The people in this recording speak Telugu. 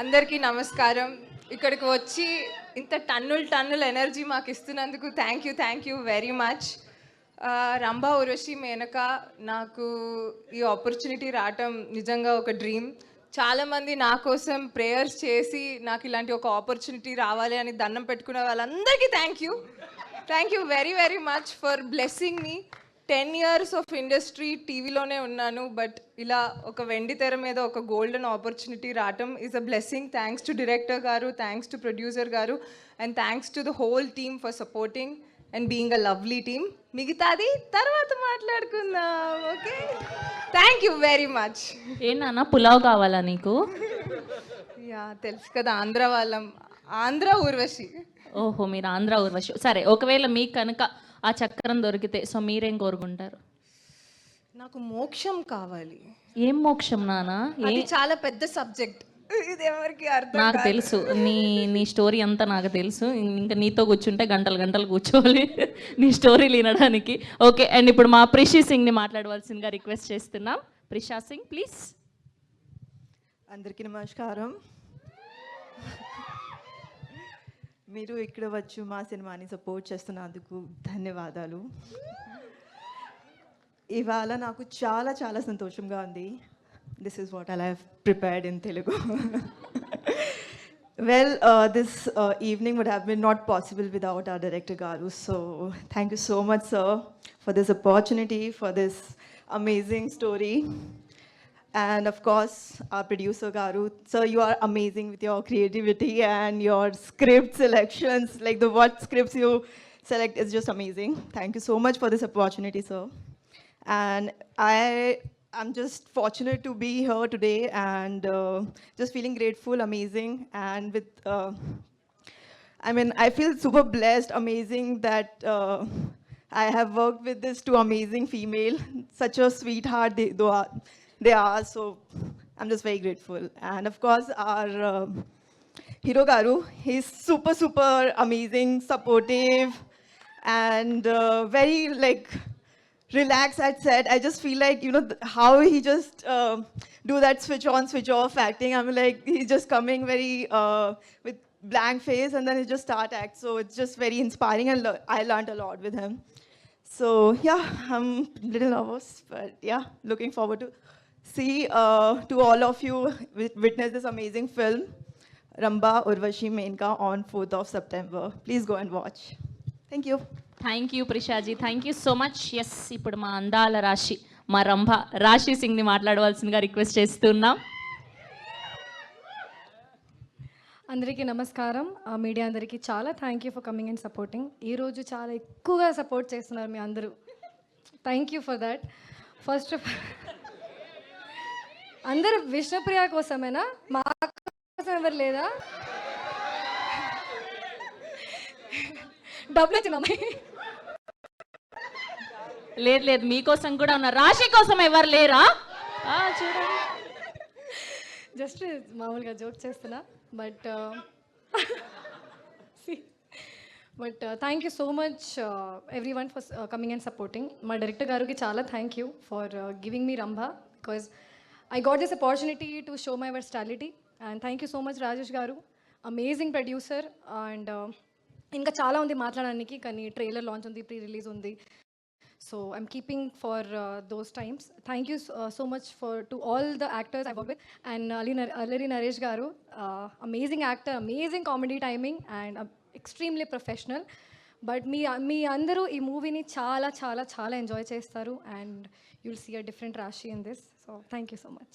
అందరికీ నమస్కారం. ఇక్కడికి వచ్చి ఇంత టన్నుల ఎనర్జీ మాకు ఇస్తున్నందుకు thank you very much. Rambha Urvashi Menaka నాకు ఈ ఆపర్చునిటీ రావటం నిజంగా ఒక డ్రీమ్. చాలామంది నా కోసం ప్రేయర్స్ చేసి నాకు ఇలాంటి ఒక ఆపర్చునిటీ రావాలి అని దండం పెట్టుకునే వాళ్ళందరికీ thank you very much for blessing me. 10 years of industry టీవీలోనే ఉన్నాను, బట్ ఇలా ఒక వెండి తెర మీద ఒక గోల్డెన్ ఆపర్చునిటీ రావటం is a blessing. Thanks to director గారు, థ్యాంక్స్ టు ప్రొడ్యూసర్ గారు, and thanks to the whole team for supporting and being a lovely team. మిగతాది తర్వాత మాట్లాడుకుందాం, okay? Thank you very much. నాన్న పులావ్ కావాలా నీకు? యా, తెలుసు కదా, ఆంధ్ర వాళ్ళం. ఆంధ్ర ఊర్వశి. ఓహో, మీరు ఆంధ్ర ఊర్వశి. సరే, ఒకవేళ మీకు కనుక ఆ చక్రం దొరికితే సో మీరేం కోరుకుంటారు? నాకు మోక్షం కావాలి. ఏం మోక్షం నానా? అది చాలా పెద్ద సబ్జెక్ట్, ఇది ఎవరికి అర్థం నాకు కాదు. తెలుసు, నీ స్టోరీ అంతా నాకు తెలుసు. ఇంకా నీతో కూర్చుంటే గంటలు కూర్చోవాలి నీ స్టోరీ వినడానికి. ఓకే, అండ్ ఇప్పుడు మా ప్రిషి సింగ్ని మాట్లాడవలసిందిగా రిక్వెస్ట్ చేస్తున్నాం. ప్రిషా సింగ్ ప్లీజ్. అందరికీ నమస్కారం. మీరు ఇక్కడ వచ్చి మా సినిమాని సపోర్ట్ చేస్తున్నందుకు ధన్యవాదాలు. ఇవాళ నాకు చాలా చాలా సంతోషంగా ఉంది. This is what I have prepared in Telugu. Well, this evening would have been not possible without our director Garu. So thank you so much, sir, for this opportunity, for this amazing story. And of course, our producer Garu. Sir, you are amazing with your creativity and your script selections. Like the what scripts you select is just amazing. Thank you so much for this opportunity, sir. And I'm just fortunate to be here today and just feeling grateful, amazing. And with, I feel super blessed, amazing that I have worked with this two amazing female, such a sweetheart they are. So I'm just very grateful. And of course, our Hero Garu, he's super amazing, supportive, and very like relaxed at set. I just feel like, how he just do that switch on, switch off acting. I'm like, he's just coming very with blank face and then he just start act. So it's just very inspiring and I learned a lot with him. So yeah, I'm a little nervous, but yeah, looking forward to see to all of you witness this amazing film, Ramba Urvashi Menka, on 4th of September. Please go and watch. Thank you. Thank you Prishaji, thank you so much. Yes, ఇప్పుడు మా అందాల రాశి, మా రంభ రాశి సింగ్ని మాట్లాడవలసిందిగా రిక్వెస్ట్ చేస్తున్నాం. అందరికీ నమస్కారం. మీడియా అందరికీ చాలా thank you for coming and supporting. ఈరోజు చాలా ఎక్కువగా సపోర్ట్ చేస్తున్నారు మీ అందరూ. Thank you for that. First of అందరూ విష్ణుప్రియ కోసమేనా? మా కోసం ఎవరు లేదా? డబ్బులు వచ్చిన లేదు, మీకోసం కూడా ఉన్నారు. రాశి కోసం ఎవరు లేరా? చూడండి, జస్ట్ మామూలుగా జోక్ చేస్తున్నా. But thank you so much every one for coming and supporting. మా డైరెక్టర్ గారికి చాలా thank you for giving me Rambha, because I got this opportunity to show my versatility, and thank you so much Rajesh garu, amazing producer. And ఇంకా చాలా ఉంది మాట్లాడడానికి, కానీ ట్రైలర్ లాంచ్ ఉంది, ప్రీ రిలీజ్ ఉంది. So I'm keeping for those times. Thank you so much to all the actors I work with. And Allari Naresh గారు, amazing actor, amazing comedy timing and extremely professional. But మీ అందరూ ఈ మూవీని చాలా చాలా చాలా ఎంజాయ్ చేస్తారు, and you'll see a different Rashi in this. So thank you so much.